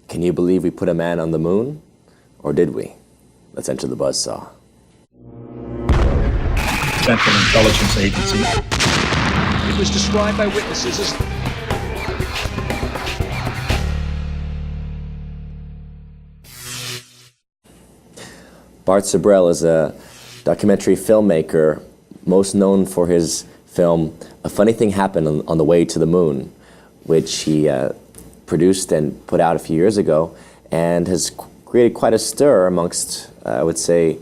Can you believe we put a man on the moon? Or did we? Let's enter the buzzsaw. Central Intelligence Agency. It was described by witnesses as... Bart Sibrel is a documentary filmmaker, most known for his film A Funny Thing Happened on the Way to the Moon, which he produced and put out a few years ago, and has created quite a stir amongst, I would say,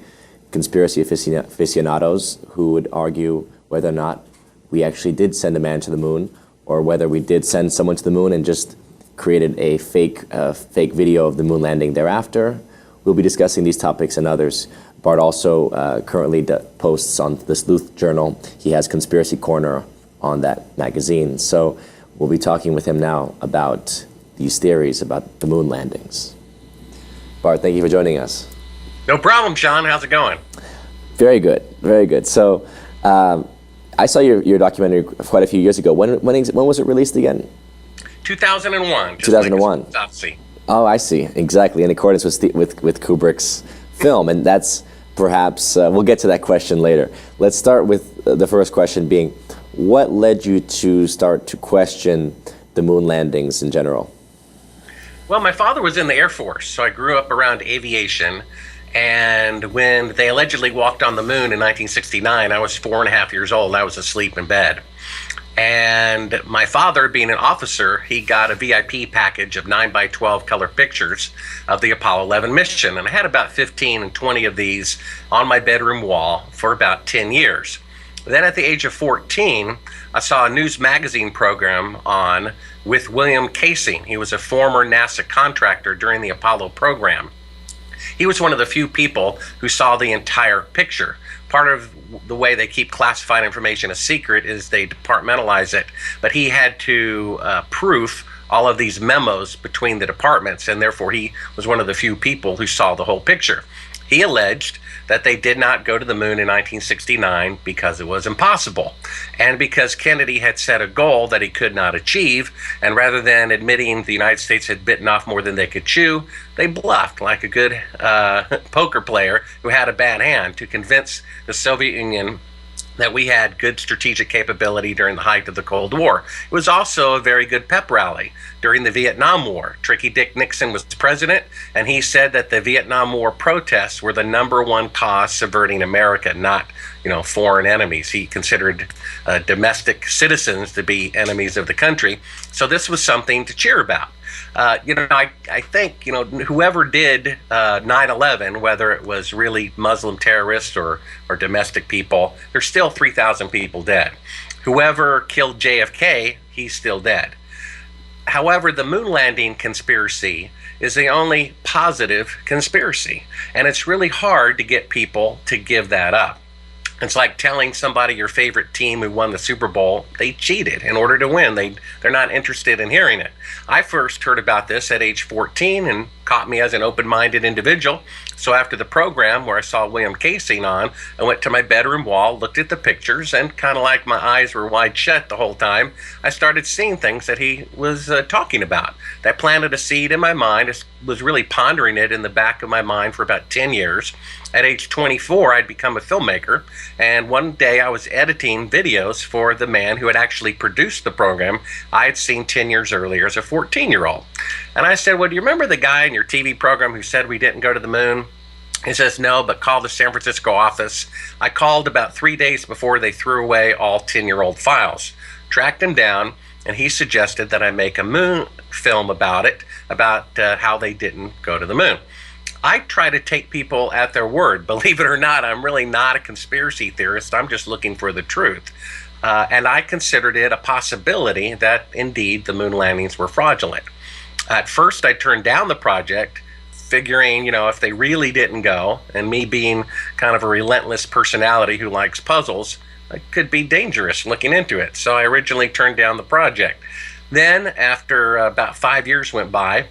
conspiracy aficionados who would argue whether or not we actually did send a man to the moon, or whether we did send someone to the moon and just created a fake video of the moon landing thereafter. We'll be discussing these topics and others. Bart also currently posts on the Sleuth Journal. He has Conspiracy Corner on that magazine. So we'll be talking with him now about these theories about the moon landings. Bart, thank you for joining us. No problem, Sean. How's it going? Very good, very good. So I saw your documentary quite a few years ago. When was it released again? 2001. 2001. Like Oh, I see. Exactly, in accordance with Kubrick's film. And that's perhaps, we'll get to that question later. Let's start with the first question being, what led you to start to question the moon landings in general? Well, my father was in the Air Force, so I grew up around aviation. And when they allegedly walked on the moon in 1969, I was 4.5 years old. I was asleep in bed. And my father, being an officer, he got a VIP package of 9x12 color pictures of the Apollo 11 mission. And I had about 15 and 20 of these on my bedroom wall for about 10 years. Then at the age of 14, I saw a news magazine program on with William Casey. He was a former NASA contractor during the Apollo program. He was one of the few people who saw the entire picture. Part of the way they keep classified information a secret is they departmentalize it, but he had to proof all of these memos between the departments, and therefore he was one of the few people who saw the whole picture. He alleged that they did not go to the moon in 1969 because it was impossible, and because Kennedy had set a goal that he could not achieve, and rather than admitting the United States had bitten off more than they could chew, they bluffed like a good poker player who had a bad hand to convince the Soviet Union that we had good strategic capability during the height of the Cold War. It was also a very good pep rally during the Vietnam War. Tricky Dick Nixon was president, and he said that the Vietnam War protests were the #1 cause subverting America, not foreign enemies. He considered domestic citizens to be enemies of the country. So this was something to cheer about. I think, whoever did 9/11, whether it was really Muslim terrorists or domestic people, there's still 3,000 people dead. Whoever killed JFK, he's still dead. However, the moon landing conspiracy is the only positive conspiracy, and it's really hard to get people to give that up. It's like telling somebody your favorite team who won the Super Bowl, they cheated in order to win. They're not interested in hearing it. I first heard about this at age 14 and caught me as an open-minded individual. So after the program where I saw William Casey on, I went to my bedroom wall, looked at the pictures, and kind of like my eyes were wide shut the whole time, I started seeing things that he was talking about. That planted a seed in my mind. I was really pondering it in the back of my mind for about 10 years. At age 24, I'd become a filmmaker, and one day I was editing videos for the man who had actually produced the program I had seen 10 years earlier as a 14-year-old. And I said, well, do you remember the guy in your TV program who said we didn't go to the moon? He says, no, but call the San Francisco office. I called about 3 days before they threw away all 10-year-old files, tracked him down, and he suggested that I make a moon film about it, about how they didn't go to the moon. I try to take people at their word. Believe it or not, I'm really not a conspiracy theorist. I'm just looking for the truth. And I considered it a possibility that indeed the moon landings were fraudulent. At first, I turned down the project, figuring, if they really didn't go, and me being kind of a relentless personality who likes puzzles, it could be dangerous looking into it. So I originally turned down the project. Then, after about 5 years went by,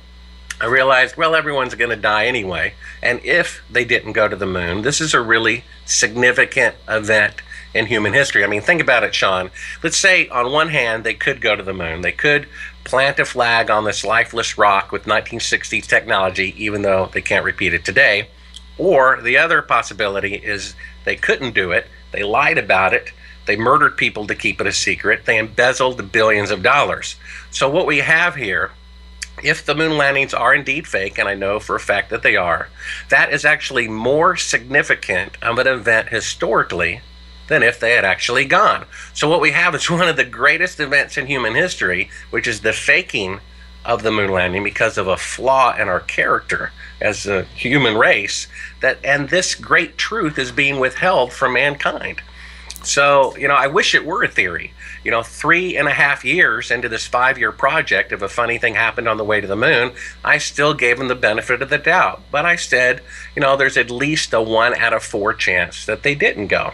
I realized, well, everyone's going to die anyway. And if they didn't go to the moon, this is a really significant event in human history. I mean, think about it, Sean. Let's say on one hand, they could go to the moon. They could plant a flag on this lifeless rock with 1960s technology, even though they can't repeat it today. Or the other possibility is they couldn't do it, they lied about it, they murdered people to keep it a secret, they embezzled billions of dollars. So what we have here, if the moon landings are indeed fake, and I know for a fact that they are, that is actually more significant of an event historically than if they had actually gone. So what we have is one of the greatest events in human history, which is the faking of the moon landing because of a flaw in our character as a human race, and this great truth is being withheld from mankind. So, I wish it were a theory. 3.5 years into this 5-year project, if a funny thing happened on the way to the moon, I still gave them the benefit of the doubt. But I said, there's at least a 1 out of 4 chance that they didn't go.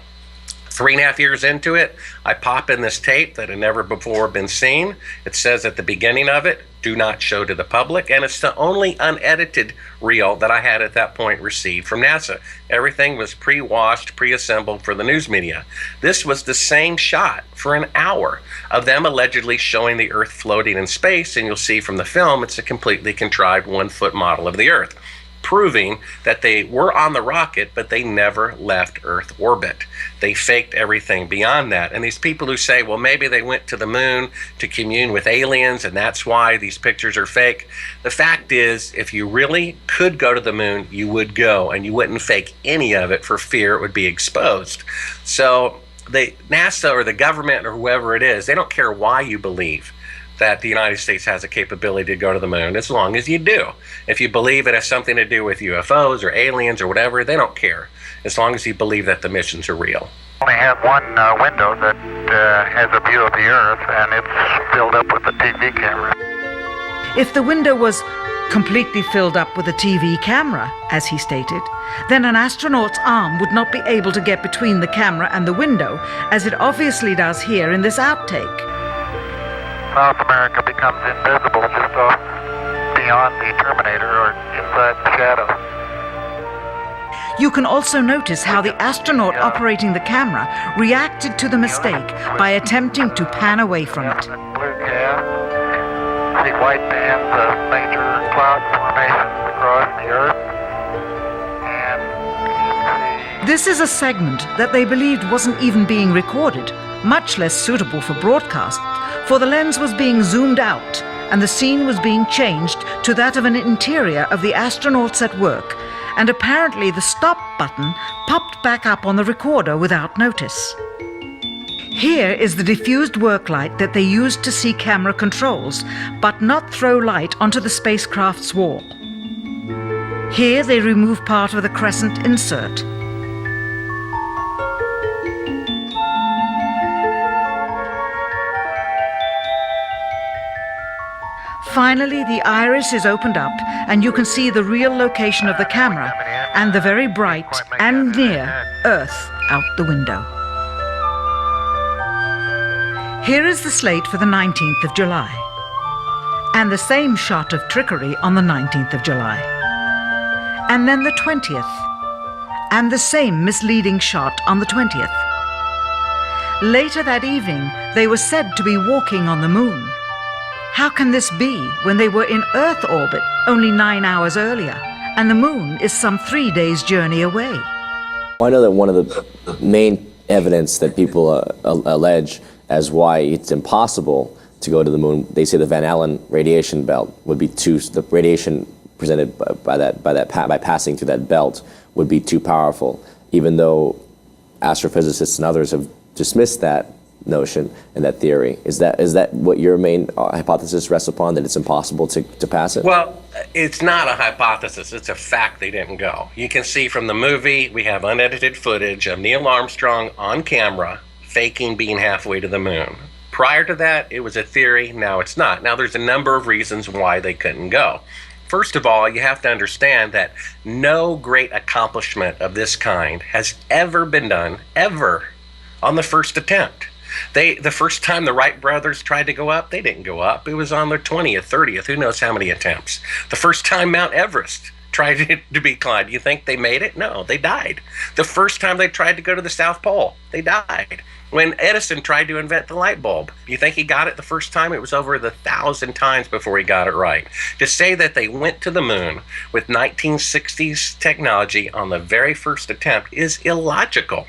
3.5 years into it, I pop in this tape that had never before been seen. It says at the beginning of it, "Do not show to the public," and it's the only unedited reel that I had at that point received from NASA. Everything was pre-washed, pre-assembled for the news media. This was the same shot for an hour of them allegedly showing the Earth floating in space, and you'll see from the film it's a completely contrived 1-foot model of the Earth, proving that they were on the rocket, but they never left Earth orbit. They faked everything beyond that. And these people who say, well, maybe they went to the moon to commune with aliens and that's why these pictures are fake. The fact is, if you really could go to the moon, you would go, and you wouldn't fake any of it for fear it would be exposed. So NASA or the government or whoever it is, they don't care why you believe that the United States has a capability to go to the moon, as long as you do. If you believe it has something to do with UFOs or aliens or whatever, they don't care, as long as you believe that the missions are real. Only have one window that has a view of the Earth, and it's filled up with a TV camera. If the window was completely filled up with a TV camera, as he stated, then an astronaut's arm would not be able to get between the camera and the window, as it obviously does here in this outtake. South America becomes invisible just off beyond the Terminator or inside the shadow. You can also notice how the astronaut operating the camera reacted to the mistake by attempting to pan away from it. Blue cast, see white bands of major cloud formations across the Earth. And this is a segment that they believed wasn't even being recorded, much less suitable for broadcast, for the lens was being zoomed out and the scene was being changed to that of an interior of the astronauts at work, and apparently the stop button popped back up on the recorder without notice. Here is the diffused work light that they used to see camera controls, but not throw light onto the spacecraft's wall. Here they remove part of the crescent insert. Finally, the iris is opened up and you can see the real location of the camera and the very bright and near Earth out the window. Here is the slate for the 19th of July, and the same shot of trickery on the 19th of July, and then the 20th, and the same misleading shot on the 20th. Later that evening, they were said to be walking on the moon. How can this be when they were in Earth orbit only 9 hours earlier, and the moon is some 3 days' journey away? I know that one of the main evidence that people allege as why it's impossible to go to the moon, they say the Van Allen radiation belt would be the radiation presented by passing through that belt would be too powerful, even though astrophysicists and others have dismissed that notion and that theory. Is that what your main hypothesis rests upon, that it's impossible to pass it? Well, it's not a hypothesis. It's a fact they didn't go. You can see from the movie, we have unedited footage of Neil Armstrong on camera faking being halfway to the moon. Prior to that, it was a theory. Now it's not. Now there's a number of reasons why they couldn't go. First of all, you have to understand that no great accomplishment of this kind has ever been done, ever, on the first attempt. The first time the Wright brothers tried to go up, they didn't go up. It was on their 20th, 30th, who knows how many attempts. The first time Mount Everest tried to be Clyde. Do you think they made it? No, they died. The first time they tried to go to the South Pole, they died. When Edison tried to invent the light bulb, you think he got it the first time? It was over 1,000 times before he got it right. To say that they went to the moon with 1960s technology on the very first attempt is illogical.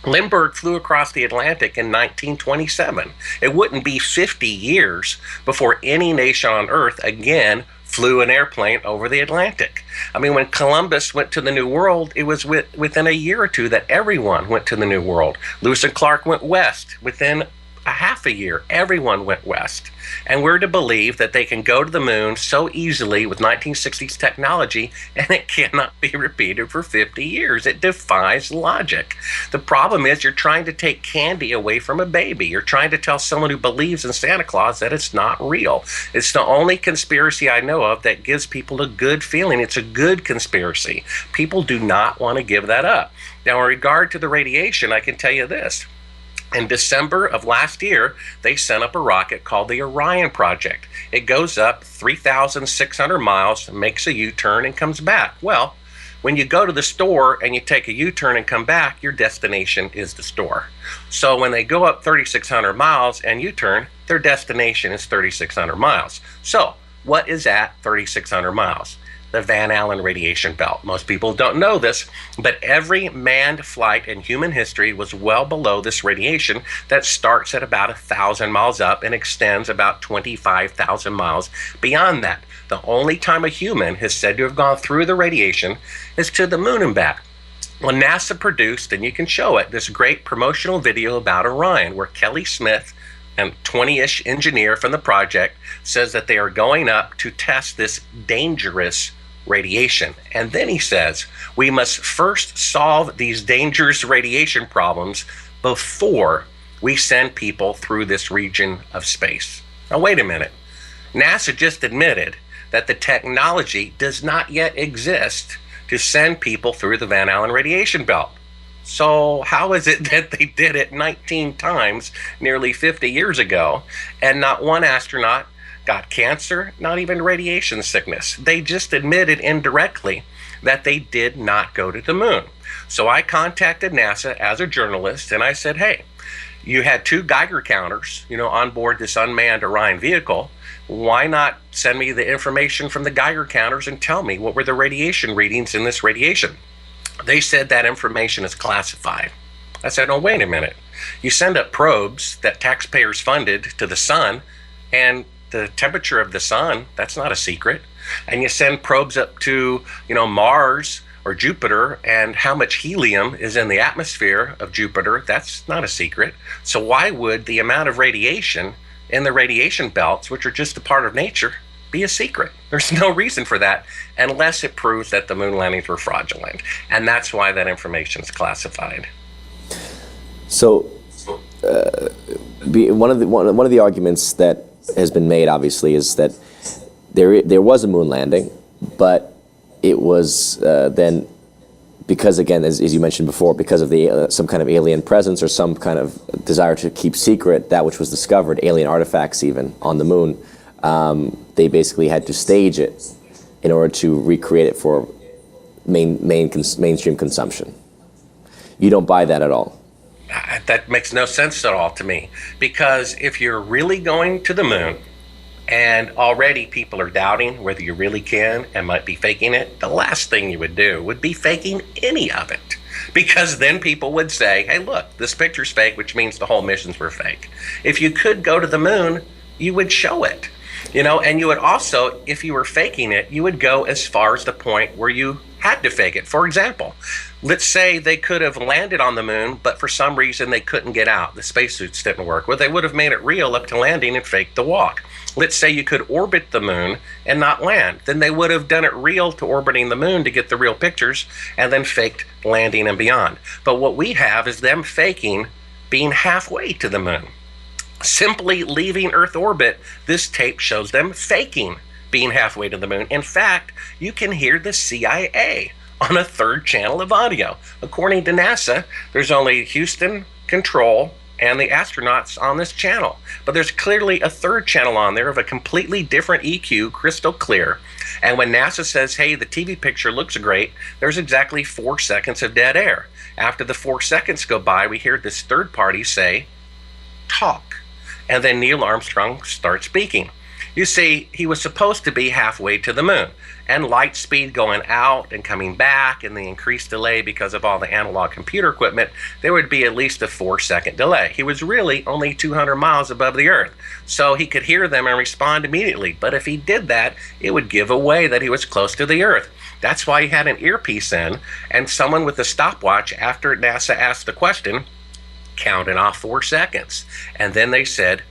Lindbergh flew across the Atlantic in 1927. It wouldn't be 50 years before any nation on Earth again flew an airplane over the Atlantic. I mean, when Columbus went to the New World, it was within a year or two that everyone went to the New World. Lewis and Clark went west within a half a year. Everyone went west. And we're to believe that they can go to the moon so easily with 1960s technology, and it cannot be repeated for 50 years. It defies logic. The problem is you're trying to take candy away from a baby. You're trying to tell someone who believes in Santa Claus that it's not real. It's the only conspiracy I know of that gives people a good feeling. It's a good conspiracy. People do not want to give that up. Now, in regard to the radiation, I can tell you this. In December of last year, they sent up a rocket called the Orion Project. It goes up 3,600 miles, makes a U-turn, and comes back. Well, when you go to the store and you take a U-turn and come back, your destination is the store. So when they go up 3,600 miles and U-turn, their destination is 3,600 miles. So what is at 3,600 miles? The Van Allen radiation belt. Most people don't know this, but every manned flight in human history was well below this radiation that starts at about 1,000 miles up and extends about 25,000 miles beyond that. The only time a human is said to have gone through the radiation is to the moon and back. Well, NASA produced, and you can show it, this great promotional video about Orion where Kelly Smith, a 20-ish engineer from the project, says that they are going up to test this dangerous radiation. And then he says, we must first solve these dangerous radiation problems before we send people through this region of space. Now, wait a minute. NASA just admitted that the technology does not yet exist to send people through the Van Allen radiation belt. So how is it that they did it 19 times nearly 50 years ago and not one astronaut got cancer, not even radiation sickness? They just admitted indirectly that they did not go to the moon. So I contacted NASA as a journalist and I said, hey, you had 2 Geiger counters, on board this unmanned Orion vehicle. Why not send me the information from the Geiger counters and tell me what were the radiation readings in this radiation? They said that information is classified. I said, oh, wait a minute. You send up probes that taxpayers funded to the sun, and the temperature of the sun, that's not a secret. And you send probes up to, Mars or Jupiter, and how much helium is in the atmosphere of Jupiter, that's not a secret. So why would the amount of radiation in the radiation belts, which are just a part of nature, be a secret? There's no reason for that unless it proves that the moon landings were fraudulent. And that's why that information is classified. So one of the arguments that has been made, obviously, is that there was a moon landing, but it was then, because, again, as you mentioned before, because of some kind of alien presence or some kind of desire to keep secret that which was discovered, alien artifacts even on the moon, they basically had to stage it in order to recreate it for mainstream consumption. You don't buy that at all? That makes no sense at all to me, because if you're really going to the moon and already people are doubting whether you really can and might be faking it, the last thing you would do would be faking any of it, because then people would say, hey, look, this picture's fake, which means the whole missions were fake. If you could go to the moon, you would show it, and you would also, if you were faking it, you would go as far as the point where you had to fake it. For example, let's say they could have landed on the moon, but for some reason they couldn't get out. The spacesuits didn't work. Well, they would have made it real up to landing and faked the walk. Let's say you could orbit the moon and not land. Then they would have done it real to orbiting the moon to get the real pictures and then faked landing and beyond. But what we have is them faking being halfway to the moon. Simply leaving Earth orbit, this tape shows them faking being halfway to the moon. In fact, you can hear the CIA on a 3rd channel of audio. According to NASA, there's only Houston control and the astronauts on this channel. But there's clearly a third channel on there of a completely different EQ, crystal clear. And when NASA says, hey, the TV picture looks great, there's exactly 4 seconds of dead air. After the 4 seconds go by, we hear this third party say, talk. And then Neil Armstrong starts speaking. You see, he was supposed to be halfway to the moon, and light speed going out and coming back and the increased delay because of all the analog computer equipment, there would be at least a 4-second delay. He was really only 200 miles above the Earth, so he could hear them and respond immediately. But if he did that, it would give away that he was close to the Earth. That's why he had an earpiece in, and someone with a stopwatch, after NASA asked the question, counted off 4 seconds. And then they said,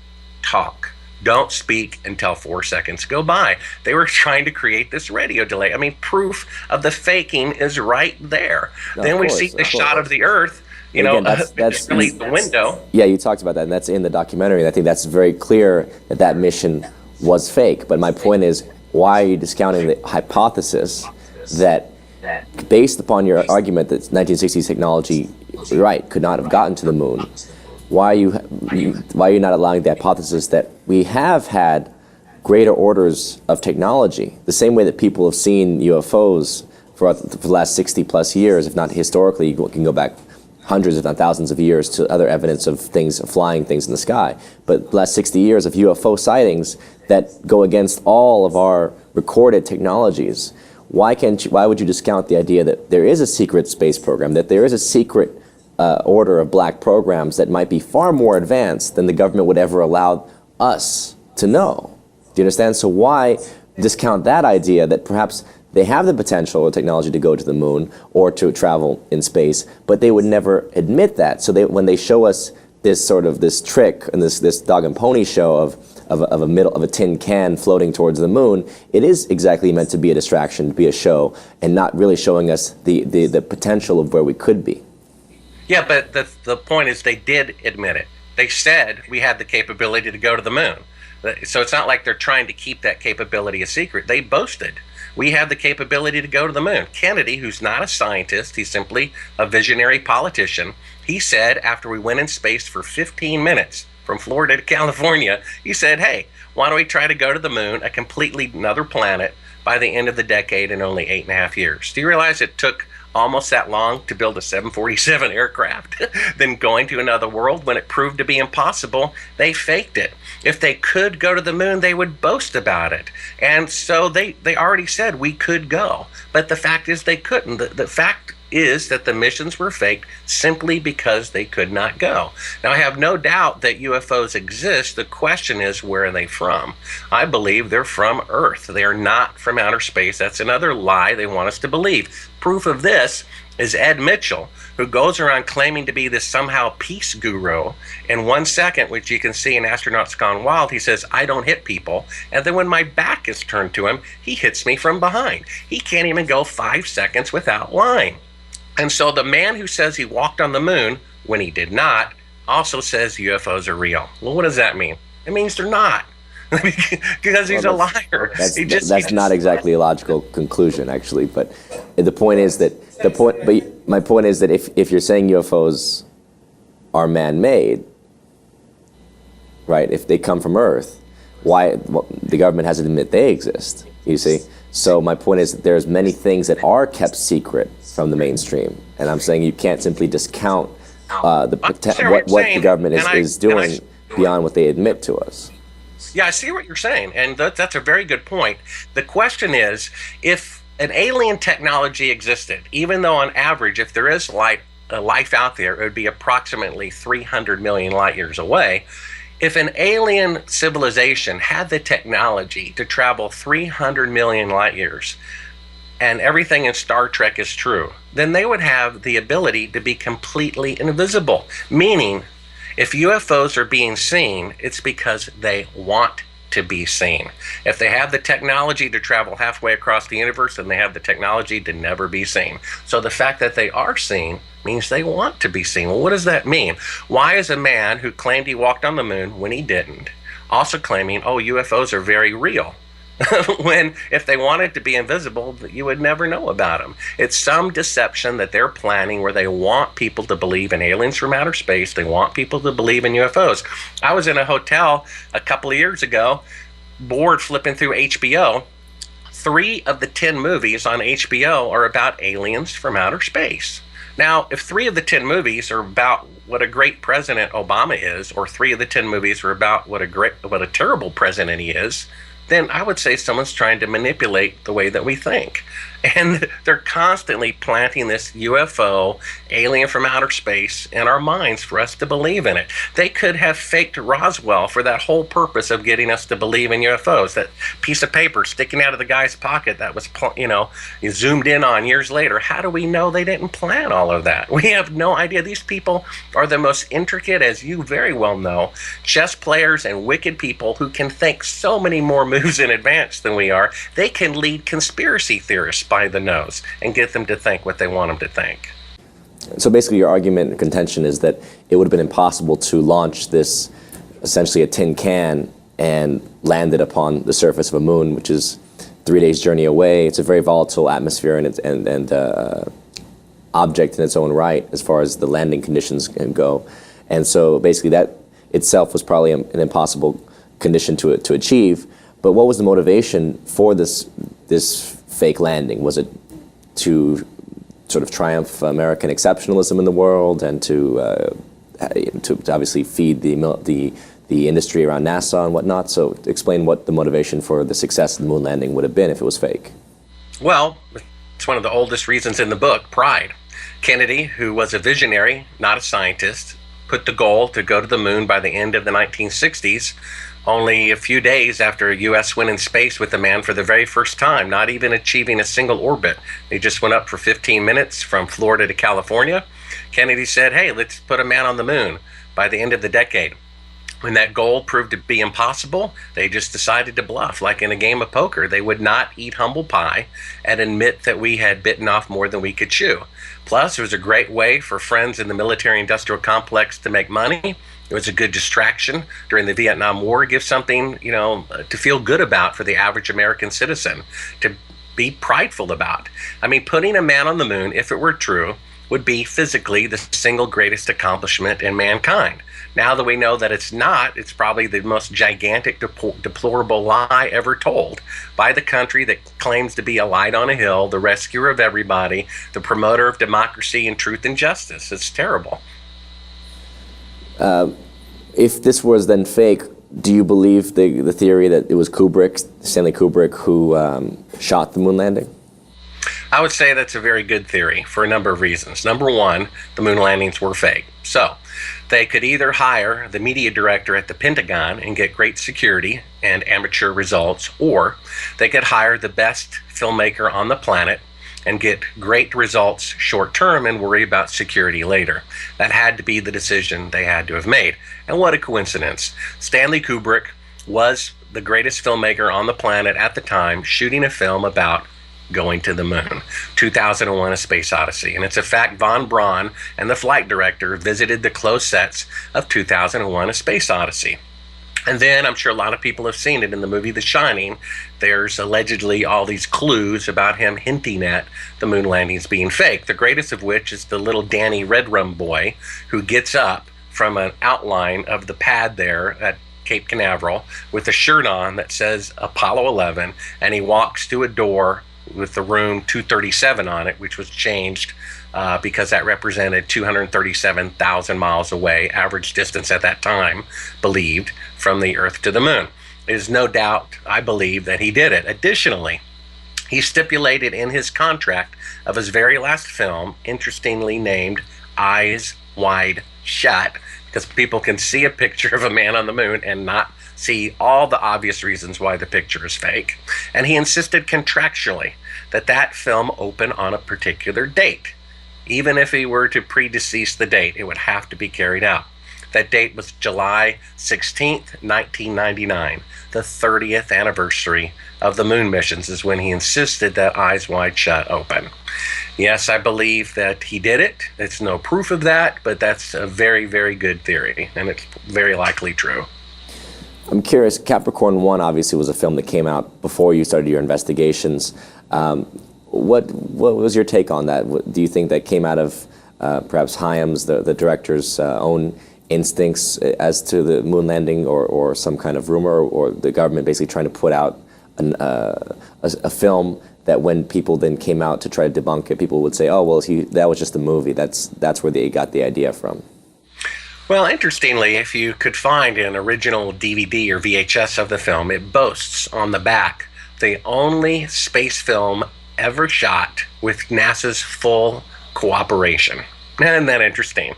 talk. Don't speak until 4 seconds go by. They were trying to create this radio delay. I mean, proof of the faking is right there. No, then we course, see the shot of the Earth, Again, that's really the window. Yeah, you talked about that, and that's in the documentary. And I think that's very clear that that mission was fake. But my point is, why are you discounting the hypothesis that, based upon your argument that 1960s technology, right, could not have gotten to the moon? Why are you not allowing the hypothesis that we have had greater orders of technology, the same way that people have seen UFOs for the last 60 plus years, if not historically, you can go back hundreds, if not thousands of years to other evidence of things, flying things in the sky. But the last 60 years of UFO sightings that go against all of our recorded technologies. Why would you discount the idea that there is a secret space program, that there is a secret order of black programs that might be far more advanced than the government would ever allow us to know? Do you understand? So why discount that idea that perhaps they have the potential or technology to go to the moon or to travel in space, but they would never admit that? So when they show us this trick and this dog and pony show of a tin can floating towards the moon, it is exactly meant to be a distraction, to be a show, and not really showing us the potential of where we could be. Yeah, but the point is they did admit it. They said we had the capability to go to the moon. So it's not like they're trying to keep that capability a secret. They boasted. We have the capability to go to the moon. Kennedy, who's not a scientist, he's simply a visionary politician, he said after we went in space for 15 minutes from Florida to California, he said, hey, why don't we try to go to the moon, a completely another planet, by the end of the decade in only 8.5 years. Do you realize it took almost that long to build a 747 aircraft than going to another world? When it proved to be impossible, they faked it. If they could go to the moon, they would boast about it. And so they already said we could go. But the fact is they couldn't. The fact is that the missions were faked simply because they could not go. Now, I have no doubt that UFOs exist. The question is, where are they from? I believe they're from Earth. They are not from outer space. That's another lie they want us to believe. Proof of this is Ed Mitchell, who goes around claiming to be this somehow peace guru. In 1 second, which you can see in Astronauts Gone Wild, he says, I don't hit people. And then when my back is turned to him, he hits me from behind. He can't even go 5 seconds without lying. And so the man who says he walked on the moon when he did not also says UFOs are real. Well, what does that mean? It means they're not. Because he's a liar. That's not exactly a logical conclusion, actually. But the point is that my point is that if you're saying UFOs are man-made, right? If they come from Earth, why the government hasn't admitted they exist? You see. So my point is that there's many things that are kept secret from the mainstream, and I'm saying you can't simply discount what the government is doing beyond what they admit to us. Yeah, I see what you're saying, and that's a very good point. The question is, if an alien technology existed, even though on average, if there is life out there, it would be approximately 300 million light years away. If an alien civilization had the technology to travel 300 million light years, and everything in Star Trek is true, then they would have the ability to be completely invisible. Meaning, if UFOs are being seen, it's because they want to be seen. If they have the technology to travel halfway across the universe, then they have the technology to never be seen. So the fact that they are seen means they want to be seen. Well, what does that mean? Why is a man who claimed he walked on the moon when he didn't also claiming, oh, UFOs are very real? when if they wanted to be invisible, you would never know about them. It's some deception that they're planning where they want people to believe in aliens from outer space. They want people to believe in UFOs. I was in a hotel a couple of years ago, bored flipping through HBO. 3 of the 10 movies on HBO are about aliens from outer space. Now, if 3 of the 10 movies are about what a great president Obama is, or 3 of the 10 movies are about what a terrible president he is, then I would say someone's trying to manipulate the way that we think. And they're constantly planting this UFO, alien from outer space, in our minds for us to believe in it. They could have faked Roswell for that whole purpose of getting us to believe in UFOs. That piece of paper sticking out of the guy's pocket that was, you zoomed in on years later. How do we know they didn't plan all of that? We have no idea. These people are the most intricate, as you very well know, chess players and wicked people who can think so many more moves in advance than we are. They can lead conspiracy theorists by the nose and get them to think what they want them to think. So basically your argument and contention is that it would have been impossible to launch this, essentially a tin can, and land it upon the surface of a moon, which is 3 days' journey away. It's a very volatile atmosphere and object in its own right as far as the landing conditions can go. And so basically that itself was probably an impossible condition to achieve. But what was the motivation for this fake landing? Was it to sort of triumph American exceptionalism in the world and to obviously feed the industry around NASA and whatnot? So explain what the motivation for the success of the moon landing would have been if it was fake. Well, it's one of the oldest reasons in the book, pride. Kennedy, who was a visionary, not a scientist, put the goal to go to the moon by the end of the 1960s, only a few days after a U.S. went in space with a man for the very first time, not even achieving a single orbit. They just went up for 15 minutes from Florida to California. Kennedy said, hey, let's put a man on the moon by the end of the decade. When that goal proved to be impossible, they just decided to bluff. Like in a game of poker, they would not eat humble pie and admit that we had bitten off more than we could chew. Plus, it was a great way for friends in the military-industrial complex to make money. It was a good distraction during the Vietnam War, give something, to feel good about for the average American citizen, to be prideful about. I mean, putting a man on the moon, if it were true, would be physically the single greatest accomplishment in mankind. Now that we know that it's not, it's probably the most gigantic, deplorable lie ever told by the country that claims to be a light on a hill, the rescuer of everybody, the promoter of democracy and truth and justice. It's terrible. If this was then fake, do you believe the theory that it was Stanley Kubrick, who shot the moon landing? I would say that's a very good theory for a number of reasons. Number one, the moon landings were fake. So they could either hire the media director at the Pentagon and get great security and amateur results, or they could hire the best filmmaker on the planet and get great results short term and worry about security later. That had to be the decision they had to have made. And what a coincidence. Stanley Kubrick was the greatest filmmaker on the planet at the time, shooting a film about going to the moon, 2001: A Space Odyssey. And it's a fact Von Braun and the flight director visited the closed sets of 2001: A Space Odyssey. And then I'm sure a lot of people have seen it in the movie The Shining. There's allegedly all these clues about him hinting at the moon landings being fake, the greatest of which is the little Danny Redrum boy who gets up from an outline of the pad there at Cape Canaveral with a shirt on that says Apollo 11, and he walks to a door with the room 237 on it, which was changed because that represented 237,000 miles away, average distance at that time, believed, from the Earth to the moon. There's no doubt, I believe, that he did it. Additionally, he stipulated in his contract of his very last film, interestingly named Eyes Wide Shut, because people can see a picture of a man on the moon and not see all the obvious reasons why the picture is fake. And he insisted contractually that that film open on a particular date. Even if he were to predecease the date, it would have to be carried out. That date was July 16th, 1999. The 30th anniversary of the moon missions is when he insisted that Eyes Wide Shut open. Yes, I believe that he did it. It's no proof of that, but that's a very, very good theory, and it's very likely true. I'm curious, Capricorn 1 obviously was a film that came out before you started your investigations. What was your take on that? Do you think that came out of perhaps Hyams, the director's own instincts as to the moon landing, or some kind of rumor, or the government basically trying to put out a film that when people then came out to try to debunk it, people would say, oh, well, that was just a movie. That's where they got the idea from. Well, interestingly, if you could find an original DVD or VHS of the film, it boasts on the back the only space film ever shot with NASA's full cooperation. Isn't that interesting?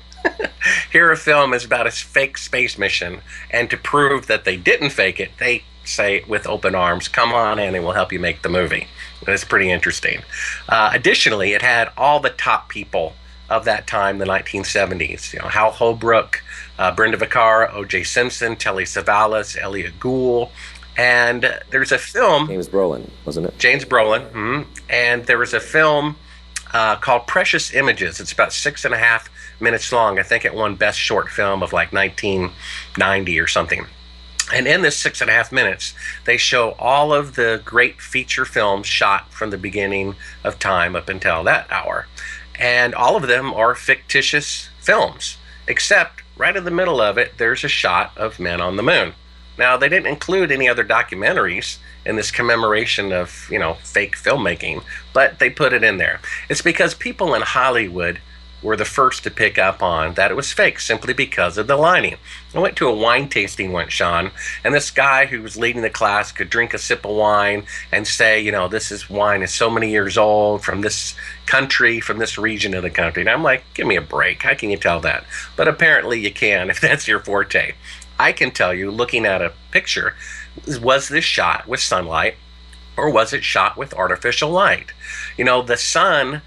Here a film is about a fake space mission, and to prove that they didn't fake it, they say with open arms, come on in and we'll help you make the movie. That's pretty interesting. Additionally, it had all the top people of that time, the 1970s. You know, Hal Holbrook, Brenda Vaccaro, O.J. Simpson, Telly Savalas, Elliot Gould, and there's a film. James Brolin, wasn't it? James Brolin, and there was a film called Precious Images. It's about 6.5 minutes long. I think it won Best Short Film of like 1990 or something. And in this 6.5 minutes, they show all of the great feature films shot from the beginning of time up until that hour. And all of them are fictitious films, except right in the middle of it, there's a shot of men on the moon. Now, they didn't include any other documentaries in this commemoration of, fake filmmaking, but they put it in there. It's because people in Hollywood were the first to pick up on that it was fake simply because of the lighting. I went to a wine tasting once, Sean, and this guy who was leading the class could drink a sip of wine and say, wine is so many years old from this country, from this region of the country. And I'm like, give me a break. How can you tell that? But apparently you can if that's your forte. I can tell you, looking at a picture, was this shot with sunlight or was it shot with artificial light? The sun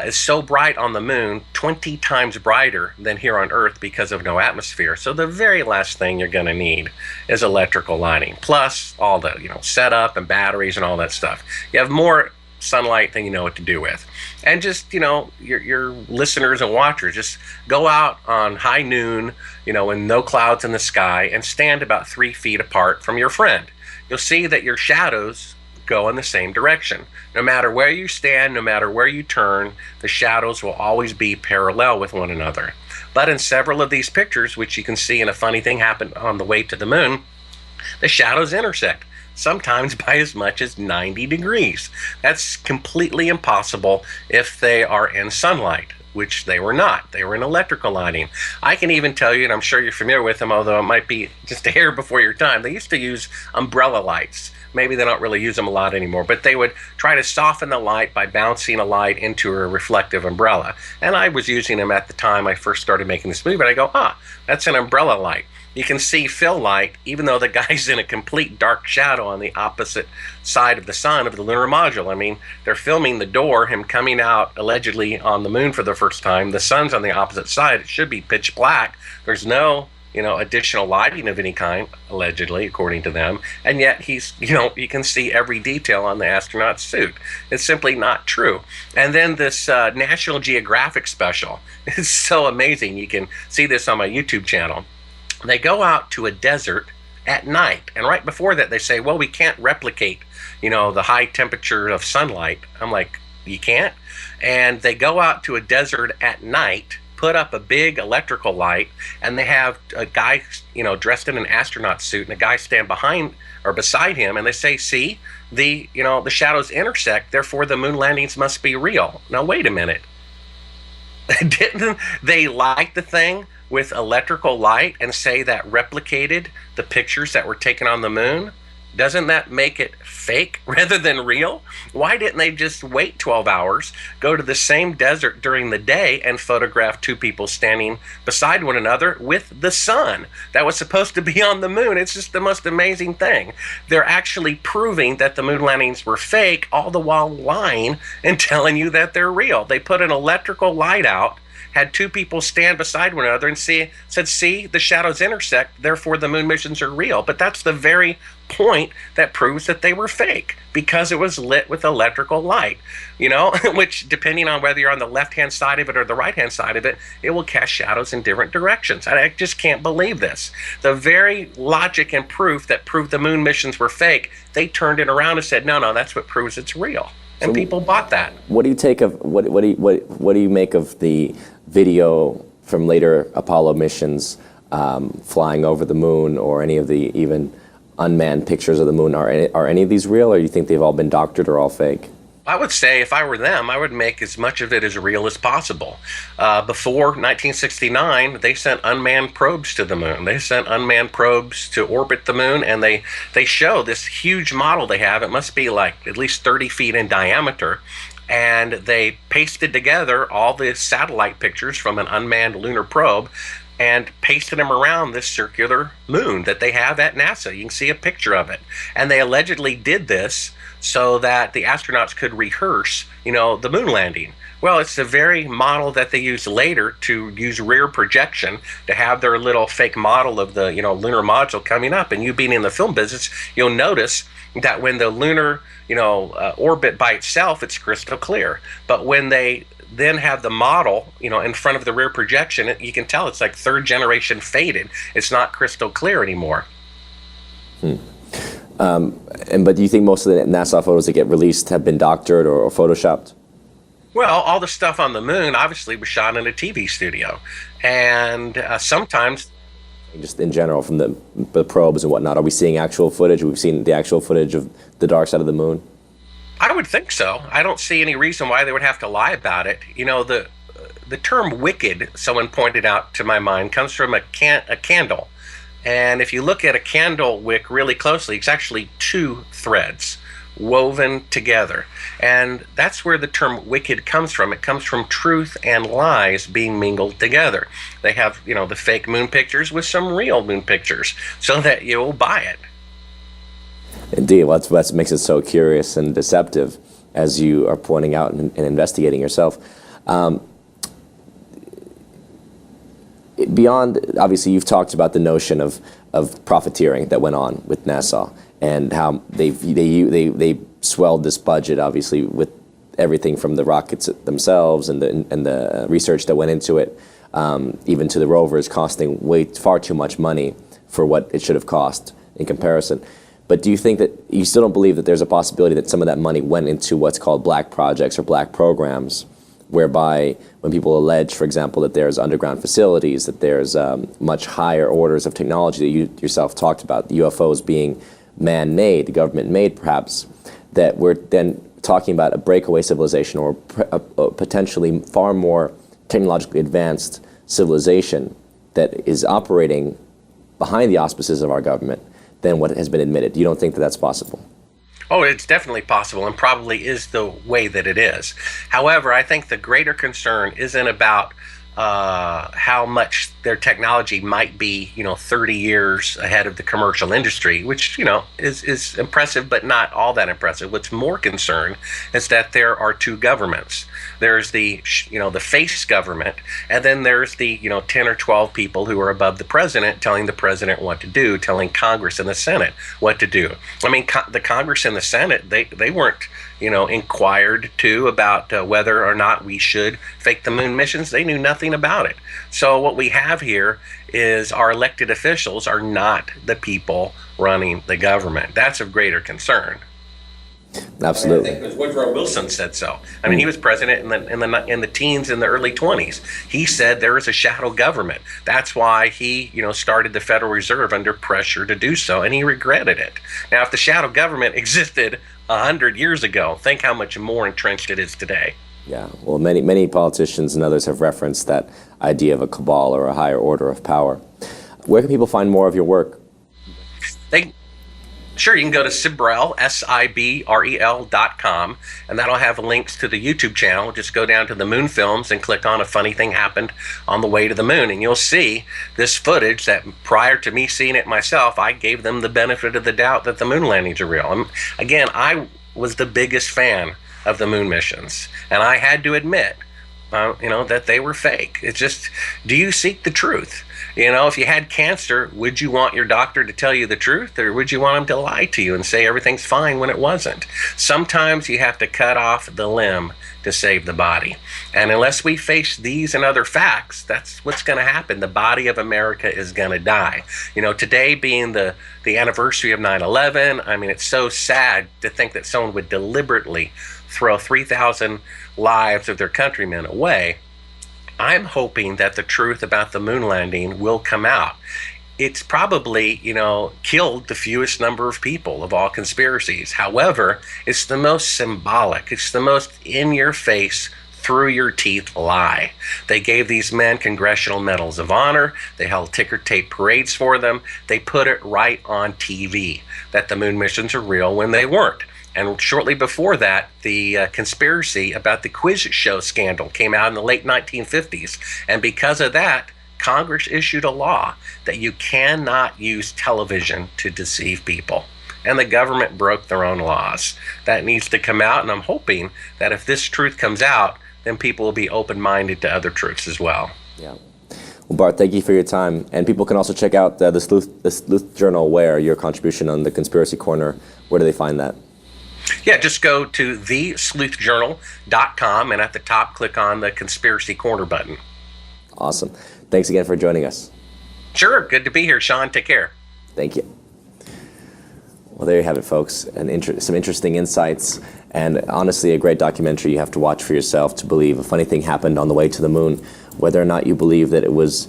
is so bright on the moon, 20 times brighter than here on Earth because of no atmosphere. So the very last thing you're going to need is electrical lighting, plus all the setup and batteries and all that stuff. You have more sunlight than you know what to do with. And just your listeners and watchers, just go out on high noon, when no clouds in the sky, and stand about 3 feet apart from your friend. You'll see that your shadows go in the same direction. No matter where you stand, no matter where you turn, the shadows will always be parallel with one another. But in several of these pictures, which you can see, and a funny thing happened on the way to the moon, the shadows intersect, sometimes by as much as 90 degrees. That's completely impossible if they are in sunlight, which they were not. They were in electrical lighting. I can even tell you, and I'm sure you're familiar with them, although it might be just a hair before your time, they used to use umbrella lights. Maybe they don't really use them a lot anymore, but they would try to soften the light by bouncing a light into a reflective umbrella. And I was using them at the time I first started making this movie, and I go, that's an umbrella light. You can see fill light, even though the guy's in a complete dark shadow on the opposite side of the sun of the lunar module. I mean, they're filming the door, him coming out allegedly on the moon for the first time. The sun's on the opposite side. It should be pitch black. There's no additional lighting of any kind, allegedly, according to them. And yet he's, you can see every detail on the astronaut's suit. It's simply not true. And then this National Geographic special is so amazing. You can see this on my YouTube channel. They go out to a desert at night. And right before that, they say, well, we can't replicate, the high temperature of sunlight. I'm like, you can't? And they go out to a desert at night, put up a big electrical light, and they have a guy, dressed in an astronaut suit, and a guy stand behind or beside him, and they say, see, the shadows intersect, therefore the moon landings must be real. Now, wait a minute. Didn't they light the thing with electrical light and say that replicated the pictures that were taken on the moon? Doesn't that make it fake rather than real? Why didn't they just wait 12 hours, go to the same desert during the day, and photograph two people standing beside one another with the sun that was supposed to be on the moon? It's just the most amazing thing. They're actually proving that the moon landings were fake, all the while lying and telling you that they're real. They put an electrical light out, had two people stand beside one another and said, see, the shadows intersect, therefore the moon missions are real. But that's the very point that proves that they were fake because it was lit with electrical light, which depending on whether you're on the left-hand side of it or the right-hand side of it, it will cast shadows in different directions. I just can't believe this. The very logic and proof that proved the moon missions were fake, they turned it around and said, no, that's what proves it's real. And people bought that. What do you take of what do you make of the video from later Apollo missions flying over the moon, or any of the even unmanned pictures of the moon? Are any of these real, or do you think they've all been doctored or all fake? I would say if I were them, I would make as much of it as real as possible. Before 1969, they sent unmanned probes to the moon. They sent unmanned probes to orbit the moon, and they show this huge model they have. It must be like at least 30 feet in diameter. And they pasted together all the satellite pictures from an unmanned lunar probe and pasted them around this circular moon that they have at NASA. You can see a picture of it. And they allegedly did this so that the astronauts could rehearse, the moon landing. Well, it's the very model that they used later to use rear projection to have their little fake model of the, lunar module coming up. And you being in the film business, you'll notice that when the lunar, orbit by itself, it's crystal clear. But when they then have the model, in front of the rear projection, you can tell it's like third generation faded. It's not crystal clear anymore. But do you think most of the NASA photos that get released have been doctored or photoshopped? Well, all the stuff on the moon obviously was shot in a TV studio, and sometimes. Just in general, from the probes and whatnot, are we seeing actual footage? We've seen the actual footage of the dark side of the moon? I would think so. I don't see any reason why they would have to lie about it. The term wicked, someone pointed out to my mind, comes from a candle. And if you look at a candle wick really closely, it's actually two threads woven together. And that's where the term wicked comes from. It comes from truth and lies being mingled together. They have, the fake moon pictures with some real moon pictures so that you'll buy it. Indeed. Well, that's what makes it so curious and deceptive, as you are pointing out and investigating yourself. Beyond, obviously, you've talked about the notion of profiteering that went on with NASA, and how they swelled this budget, obviously, with everything from the rockets themselves and the research that went into it, even to the rovers costing far too much money for what it should have cost in comparison. But do you think that you still don't believe that there's a possibility that some of that money went into what's called black projects or black programs, whereby when people allege, for example, that there's underground facilities, that there's much higher orders of technology that you yourself talked about, the UFOs being man-made, government-made perhaps, that we're then talking about a breakaway civilization or a potentially far more technologically advanced civilization that is operating behind the auspices of our government than what has been admitted? You don't think that that's possible? Oh, it's definitely possible, and probably is the way that it is. However, I think the greater concern isn't about how much their technology might be, 30 years ahead of the commercial industry, which, is impressive, but not all that impressive. What's more concerned is that there are two governments. There's the, the face government, and then there's the, 10 or 12 people who are above the president telling the president what to do, telling Congress and the Senate what to do. I mean, the Congress and the Senate, they weren't, inquired to about whether or not we should fake the moon missions. They knew nothing about it. So what we have here is our elected officials are not the people running the government. That's of greater concern. Absolutely. I think it was Woodrow Wilson said so. I mean, he was president in the teens, in the early 20s. He said there is a shadow government. That's why he, started the Federal Reserve under pressure to do so, and he regretted it. Now, if the shadow government existed 100 years ago, think how much more entrenched it is today. Yeah, well, many politicians and others have referenced that idea of a cabal or a higher order of power. Where can people find more of your work? Sure, you can go to Sibrel, Sibrel.com, and that'll have links to the YouTube channel. Just go down to the Moon Films and click on A Funny Thing Happened on the Way to the Moon, and you'll see this footage that prior to me seeing it myself, I gave them the benefit of the doubt that the moon landings are real. Again, I was the biggest fan of the moon missions, and I had to admit that they were fake. It's just, do you seek the truth? If you had cancer, would you want your doctor to tell you the truth, or would you want him to lie to you and say everything's fine when it wasn't? Sometimes you have to cut off the limb to save the body. And unless we face these and other facts, that's what's going to happen. The body of America is going to die. Today being the anniversary of 9/11, I mean, it's so sad to think that someone would deliberately throw 3,000 lives of their countrymen away. I'm hoping that the truth about the moon landing will come out. It's probably, killed the fewest number of people of all conspiracies. However, it's the most symbolic. It's the most in-your-face, through-your-teeth lie. They gave these men Congressional Medals of Honor. They held ticker tape parades for them. They put it right on TV that the moon missions are real when they weren't. And shortly before that, the conspiracy about the quiz show scandal came out in the late 1950s. And because of that, Congress issued a law that you cannot use television to deceive people. And the government broke their own laws. That needs to come out, and I'm hoping that if this truth comes out, then people will be open-minded to other truths as well. Yeah. Well, Bart, thank you for your time. And people can also check out the Sleuth Journal, where your contribution on the Conspiracy Corner, where do they find that? Yeah, just go to thesleuthjournal.com, and at the top, click on the Conspiracy Corner button. Awesome. Thanks again for joining us. Sure. Good to be here, Sean. Take care. Thank you. Well, there you have it, folks. Some interesting insights, and honestly, a great documentary you have to watch for yourself to believe. A funny thing happened on the way to the moon. Whether or not you believe that it was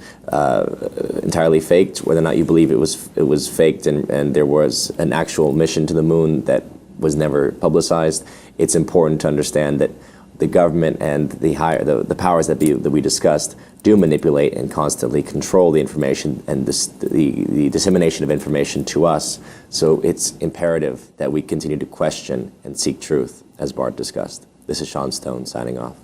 entirely faked, whether or not you believe it was faked and there was an actual mission to the moon that was never publicized, it's important to understand that the government and the powers that be that we discussed do manipulate and constantly control the information and the dissemination of information to us. So it's imperative that we continue to question and seek truth, as Bart discussed. This is Sean Stone signing off.